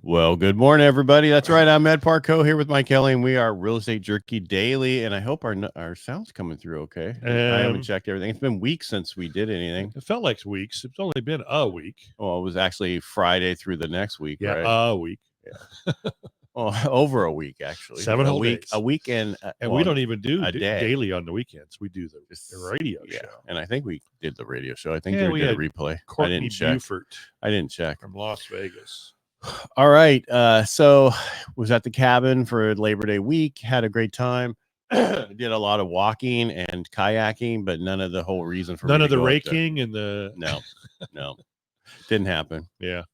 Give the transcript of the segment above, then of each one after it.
Well, good morning, everybody. That's right. I'm Ed Parcaut here with Mike Kelly, and we are Real Estate Jerky Daily. And I hope our sound's coming through okay. I haven't checked everything. It's been weeks since we did anything. It felt like weeks. It's only been a week. Well, it was actually Friday through the next week, Yeah, right? a week. Yeah. Well, over a week, actually. 7 whole days. A weekend. And we don't even do a day. daily on the weekends. We do the radio show. And I think we did the radio show. I think we did had a replay. Courtney I didn't check. Buford I didn't check. from Las Vegas. All right. So was at the cabin for Labor Day week. Had a great time. Did a lot of walking and kayaking, but none of the whole reason for none of the raking and the no, didn't happen. Yeah.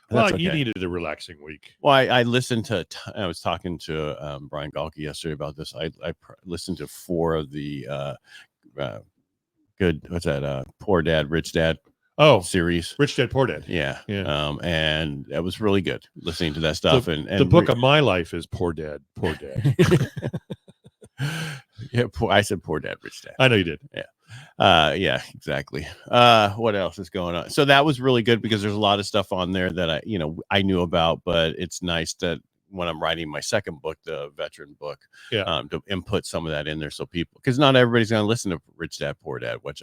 That's Well, okay. you needed a relaxing week. Well, I listened to. I was talking to Brian Galke yesterday about this. I listened to 4 of the good. What's that? Poor Dad, Rich Dad. Series. Rich Dad, Poor Dad. Yeah. And that was really good listening to that stuff. And the book of my life is Poor Dad, Poor Dad. Yeah, I said Poor Dad, Rich Dad. I know you did. Yeah. Yeah, exactly. What else is going on? So that was really good because there's a lot of stuff on there that I knew about, but it's nice that when I'm writing my second book, the veteran book, to input some of that in there so people, because not everybody's going to listen to Rich Dad, Poor Dad, which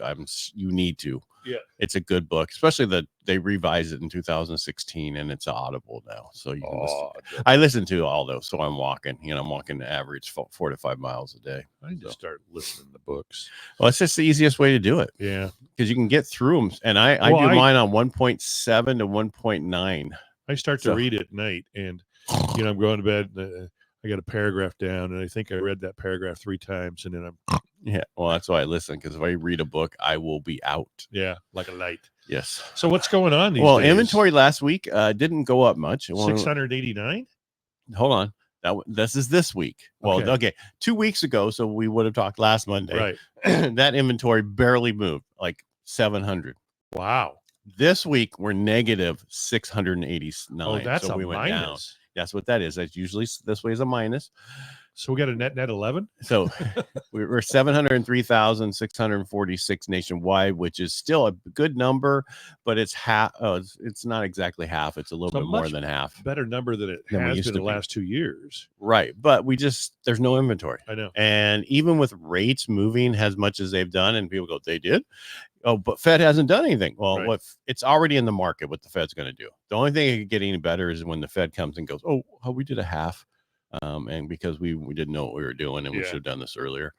you need to. Yeah, it's a good book, especially that they revised it in 2016 and it's Audible now. So you can listen. I listen to all those. So I'm walking, I'm walking the average 4 to 5 miles a day. I need to start listening to books. Well, it's just the easiest way to do it. Yeah. Because you can get through them. And I do mine on 1.7 to 1.9. I start to read at night and, I'm going to bed. I got a paragraph down and I think I read that paragraph 3 times and then I'm. Yeah, well, that's why I listen, because if I read a book, I will be out. Yeah, like a light. Yes. So what's going on these days? Inventory last week didn't go up much. 689? Hold on. This is this week. Well, okay. 2 weeks ago, so we would have talked last Monday. Right. That inventory barely moved, like 700. Wow. This week, we're negative 689. Oh, that's so a we went minus. down. That's what that is. That's usually this way is a minus. So we got a net 11. So we're 703,646 nationwide, which is still a good number, but it's half. It's not exactly half. It's a little bit more than half. Better number than it has been the last 2 years. Right. But there's no inventory. I know. And even with rates moving as much as they've done, and people go, they did. Oh, but Fed hasn't done anything. Well, it's already in the market what the Fed's going to do. The only thing that could get any better is when the Fed comes and goes, we did a half. And because we didn't know what we were doing and we should have done this earlier.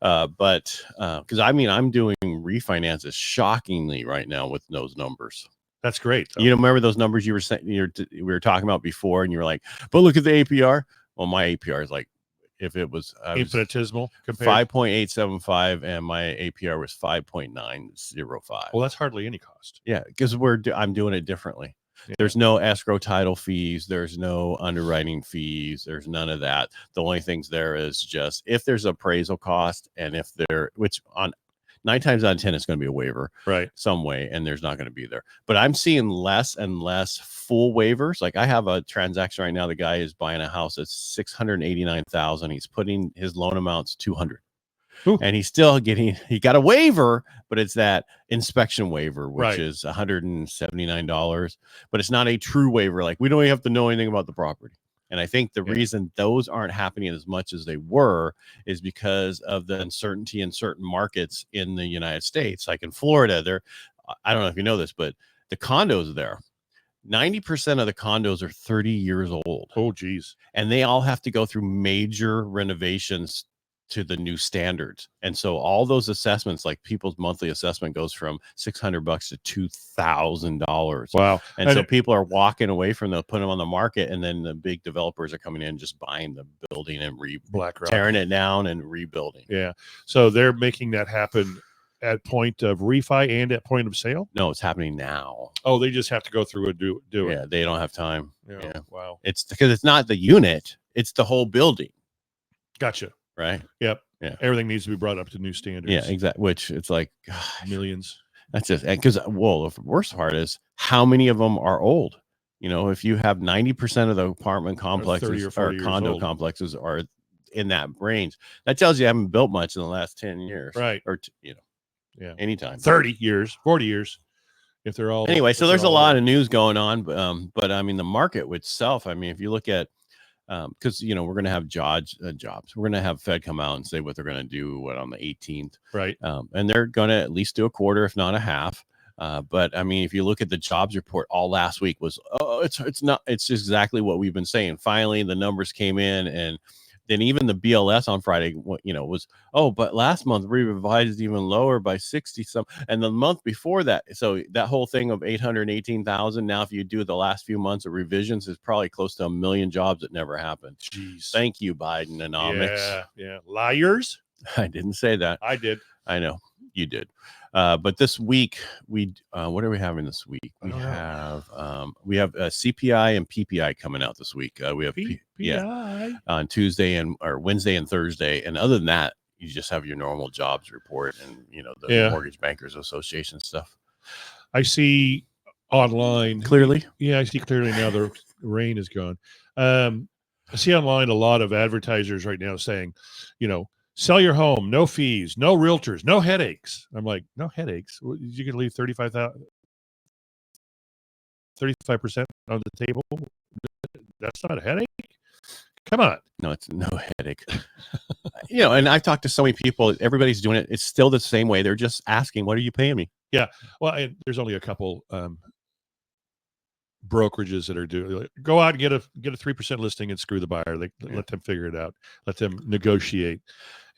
But because I'm doing refinances shockingly right now with those numbers. That's great. You remember those numbers you were saying we were talking about before, and you were like, but look at the APR. Well, my APR is like, if it was infinitesimal, 5.875 and my APR was 5.905. Well, that's hardly any cost. Yeah, because I'm doing it differently. Yeah. There's no escrow title fees. There's no underwriting fees. There's none of that. The only things there is just if there's appraisal cost, and if which on 9 times out of 10, it's going to be a waiver, right? Some way, and there's not going to be there. But I'm seeing less and less full waivers. Like I have a transaction right now. The guy is buying a house that's $689,000. He's putting his loan amounts $200. Ooh. And he's still he got a waiver, but it's that inspection waiver, which is $179, but it's not a true waiver. Like we don't even have to know anything about the property. And I think the reason those aren't happening as much as they were is because of the uncertainty in certain markets in the United States. Like in Florida, I don't know if you know this, but the condos there, 90% of the condos are 30 years old. Oh, geez. And they all have to go through major renovations to the new standards. And so all those assessments, like people's monthly assessment goes from $600 to $2,000. Wow. And so people are walking away from putting them on the market. And then the big developers are coming in, just buying the building and tearing it down and rebuilding. Yeah. So they're making that happen at point of refi and at point of sale? No, it's happening now. Oh, they just have to go through and do it. Yeah. They don't have time. Yeah. Wow. It's because it's not the unit. It's the whole building. Gotcha. Right. Yep. Yeah. Everything needs to be brought up to new standards. Yeah, exactly. Which it's like millions. That's just because the worst part is how many of them are old. If you have 90% of the apartment complexes or condo complexes are in that range, that tells you I haven't built much in the last 10 years. Right. Or anytime. 30 years, 40 years. if they're all anyway. So there's a all lot right. of news going on, but I mean the market itself. I mean, if you look at because you know we're going to have jobs. We're going to have Fed come out and say what they're going to do on the 18th, right? And they're going to at least do a quarter, if not a half. But I mean, if you look at the jobs report, all last week was it's exactly what we've been saying. Finally, the numbers came in, and then even the BLS on Friday, was but last month we revised even lower by 60 some, and the month before that. So that whole thing of 818,000. Now, if you do the last few months of revisions, is probably close to 1 million jobs that never happened. Jeez, thank you, Bidenomics. Yeah, liars. I didn't say that. I did. I know you did. But this week what are we having this week? We have CPI and PPI coming out this week. We have PPI on Tuesday or Wednesday and Thursday. And other than that, you just have your normal jobs report and the Mortgage Bankers Association stuff. I see online clearly. Yeah, I see clearly now. The rain is gone. I see online a lot of advertisers right now saying, sell your home, no fees, no realtors, no headaches. I'm like, no headaches? You can leave 35% on the table. That's not a headache. Come on. No, it's no headache. And I've talked to so many people. Everybody's doing it. It's still the same way. They're just asking, what are you paying me? Yeah. Well, there's only a couple brokerages that are doing go out and get a 3% listing and screw the buyer. Let them figure it out. Let them negotiate.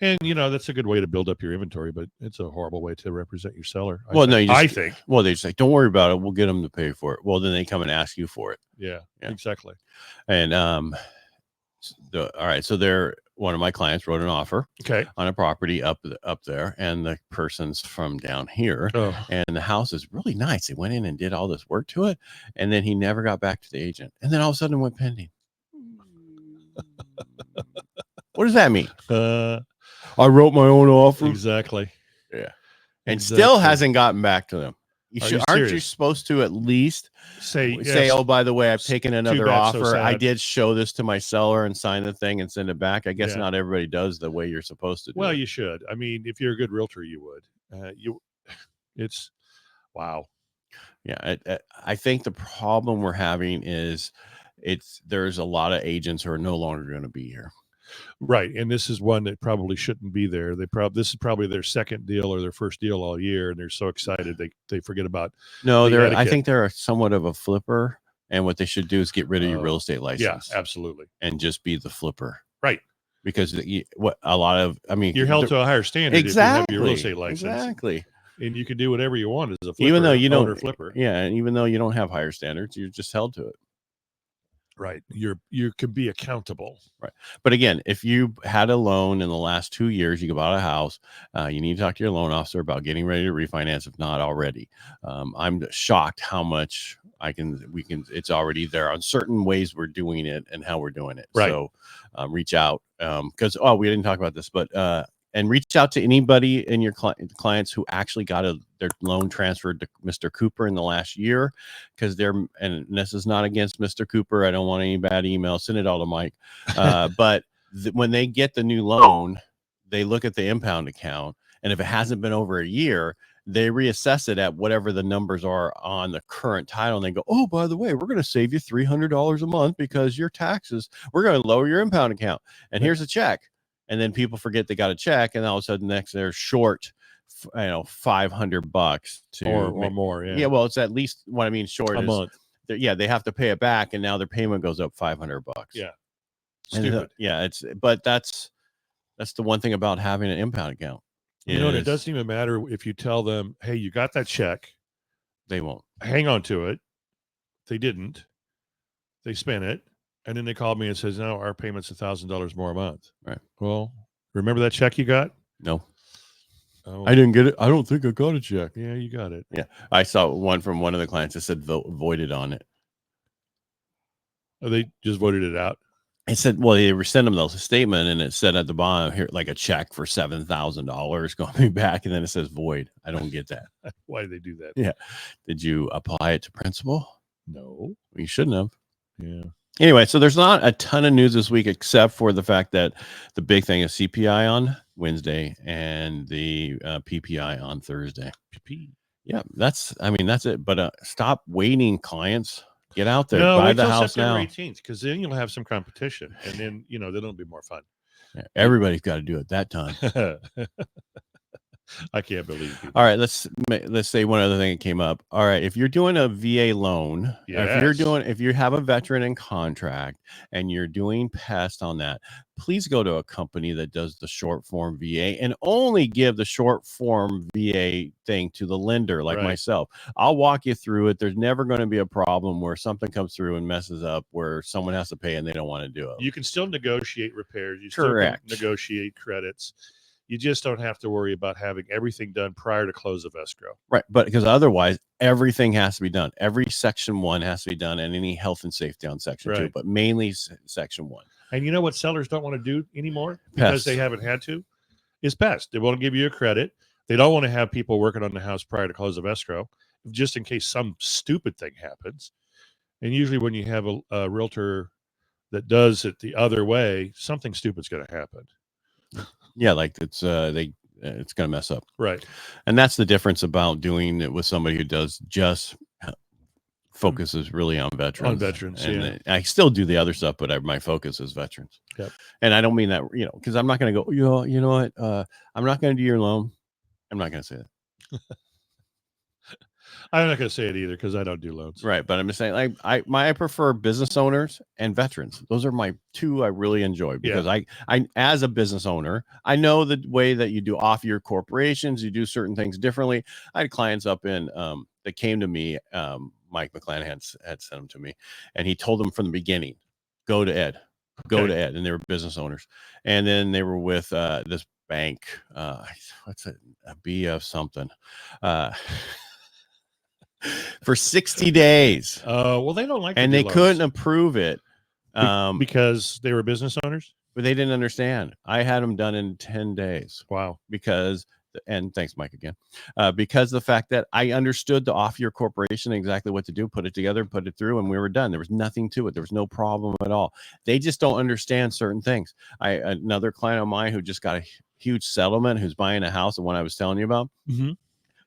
And that's a good way to build up your inventory, but it's a horrible way to represent your seller. I think. Well, they just say, don't worry about it. We'll get them to pay for it. Well, then they come and ask you for it. Yeah. Exactly. And all right. So one of my clients wrote an offer on a property up there, and the person's from down here, and the house is really nice. They went in and did all this work to it, and then he never got back to the agent, and then all of a sudden it went pending. What does that mean? I wrote my own offer. Exactly. Yeah. And still hasn't gotten back to them. Aren't you supposed to at least say, oh, by the way, I've taken another offer. So I did show this to my seller and sign the thing and send it back. I guess not everybody does the way you're supposed to do. Well, you should. I mean, if you're a good realtor, you would. It's wow. Yeah. I think the problem we're having is there's a lot of agents who are no longer going to be here. Right. And this is one that probably shouldn't be there. This is probably their second deal or their first deal all year, and they're so excited they forget about I think they're somewhat of a flipper, and what they should do is get rid of your real estate license. Yeah, absolutely. And just be the flipper. Right. Because you're held to a higher standard if you have your real estate license. Exactly. And you can do whatever you want as a flipper, even though you don't flipper. Yeah, and even though you don't have higher standards, you're just held to it. Right. You can be accountable. Right. But again, if you had a loan in the last 2 years, you bought a house, you need to talk to your loan officer about getting ready to refinance if not already. I'm shocked how much it's already there on certain ways we're doing it and how we're doing it. Right. So reach out because we didn't talk about this, but and reach out to anybody in your clients who actually got their loan transferred to Mr. Cooper in the last year, because and this is not against Mr. Cooper. I don't want any bad emails. Send it all to Mike. But when they get the new loan, they look at the impound account, and if it hasn't been over a year, they reassess it at whatever the numbers are on the current title, and they go, oh, by the way, we're going to save you $300 a month because your taxes, we're going to lower your impound account, and here's a check. And then people forget they got a check, and all of a sudden next they're short, $500 or more. Yeah. Yeah. Well, it's at least what I mean. Short a month. Yeah. They have to pay it back, and now their payment goes up $500. Yeah. Stupid. But that's the one thing about having an impound account. It doesn't even matter if you tell them, hey, you got that check. They won't hang on to it. They didn't. They spent it. And then they called me and says, no, our payment's $1,000 more a month. Right. Well, remember that check you got? No. I didn't get it. I don't think I got a check. Yeah, you got it. Yeah. I saw one from one of the clients that said voided on it. Oh, they just voided it out? It said, well, they sent them the statement, and it said at the bottom here, like a check for $7,000 going back, and then it says void. I don't get that. Why did they do that? Yeah. Did you apply it to principal? No. You shouldn't have. Yeah. Anyway, so there's not a ton of news this week, except for the fact that the big thing is CPI on Wednesday and the PPI on Thursday. PP. Yeah, that's it. But stop waiting, clients. Get out there, No, buy wait the till house September now. 18th, because then you'll have some competition, and then then it'll be more fun. Yeah, everybody's got to do it that time. I can't believe people. All right, let's say one other thing that came up. All right, if you're doing a VA loan, if you have a veteran in contract and you're doing pest on that, please go to a company that does the short form VA and only give the short form VA thing to the lender, like myself. I'll walk you through it. There's never going to be a problem where something comes through and messes up where someone has to pay and they don't want to do it. You can still negotiate repairs. You still can negotiate credits. You just don't have to worry about having everything done prior to close of escrow. Right. But because otherwise, everything has to be done. Every section 1 has to be done, and any health and safety on section 2, but mainly section 1. And you know what sellers don't want to do anymore because they haven't had to? Is pest. They won't give you a credit. They don't want to have people working on the house prior to close of escrow, just in case some stupid thing happens. And usually when you have a realtor that does it the other way, something stupid's going to happen. Yeah, like it's going to mess up. Right. And that's the difference about doing it with somebody who does just focuses really on veterans. And I still do the other stuff, but my focus is veterans. Yep. And I don't mean that, because I'm not going to go, you know what? I'm not going to do your loan. I'm not going to say that. I'm not going to say it either because I don't do loans. Right. But I'm just saying, I prefer business owners and veterans. Those are my two I really enjoy because I, as a business owner, I know the way that you do off your corporations, you do certain things differently. I had clients up in, that came to me, Mike McClanahan had sent them to me, and he told them from the beginning, go to Ed, and they were business owners. And then they were with this bank, what's it, a BF something, for 60 days. Well, they don't like and they couldn't approve it because they were business owners, but they didn't understand. I had them done in 10 days. Wow. And thanks, Mike, again, because the fact that I understood the off your corporation, exactly what to do, put it together, put it through, and we were done. There was nothing to it. There was no problem at all. They just don't understand certain things. Another client of mine who just got a huge settlement, who's buying a house, the one I was telling you about,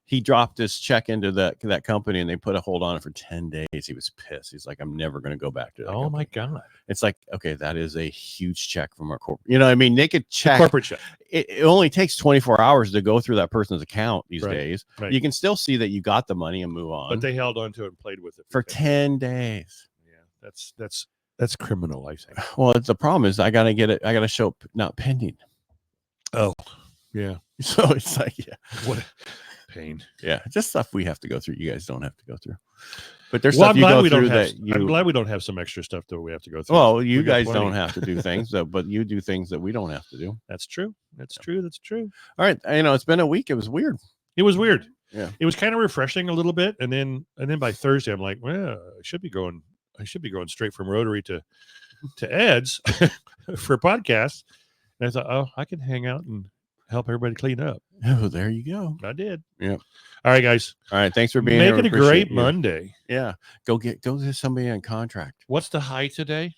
he dropped his check into that company and they put a hold on it for 10 days. He was pissed. He's like, I'm never going to go back to that. Oh my God. It's like, okay, that is a huge check from our corporate. You know what I mean? They could check. Corporate check. It only takes 24 hours to go through that person's account these days. Right. You can still see that you got the money and move on. But they held on to it and played with it for 10 days. Yeah, that's criminal, I think. Well, the problem is I got to get it. I got to show not pending. Oh, yeah. So it's like, what a pain. Yeah, just stuff we have to go through. You guys don't have to go through. But there's stuff you go through that I'm glad we don't have some extra stuff that we have to go through. Well, you guys don't have to do things, but you do things that we don't have to do. That's true. That's true. That's true. All right. It's been a week. It was weird. It was weird. Yeah. It was kind of refreshing a little bit. And then by Thursday, I'm like, well, I should be going straight from Rotary to Ed's for podcasts. And I thought, oh, I can hang out and help everybody clean up. Oh, there you go. I did. Yeah. All right, guys. All right. Thanks for being here. Make it a great Monday. Yeah. Go get somebody on contract. What's the high today?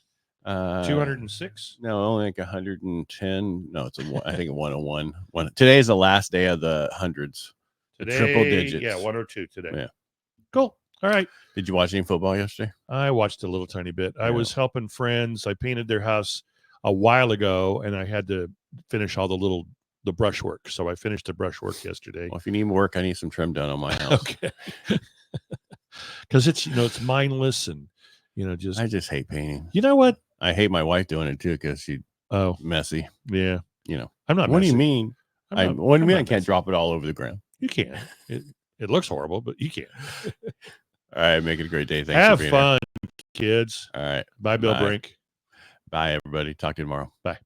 206? No, only like 110. No, I think 101. Today is the last day of the hundreds. Today, triple digits. Yeah, 102 today. Yeah. Cool. All right. Did you watch any football yesterday? I watched a little tiny bit. I was helping friends. I painted their house a while ago, and I had to finish all the brushwork. So I finished the brushwork yesterday. Well, if you need work, I need some trim done on my house. Okay. Because it's it's mindless and I just hate painting. You know what? I hate my wife doing it too because she's messy. Yeah. I'm not. What do you mean? What do you mean I can't drop it all over the ground? You can. It looks horrible, but you can. All right. Make it a great day. Thanks. Have fun, kids. All right. Bye, Bill Brink. Bye, everybody. Talk to you tomorrow. Bye.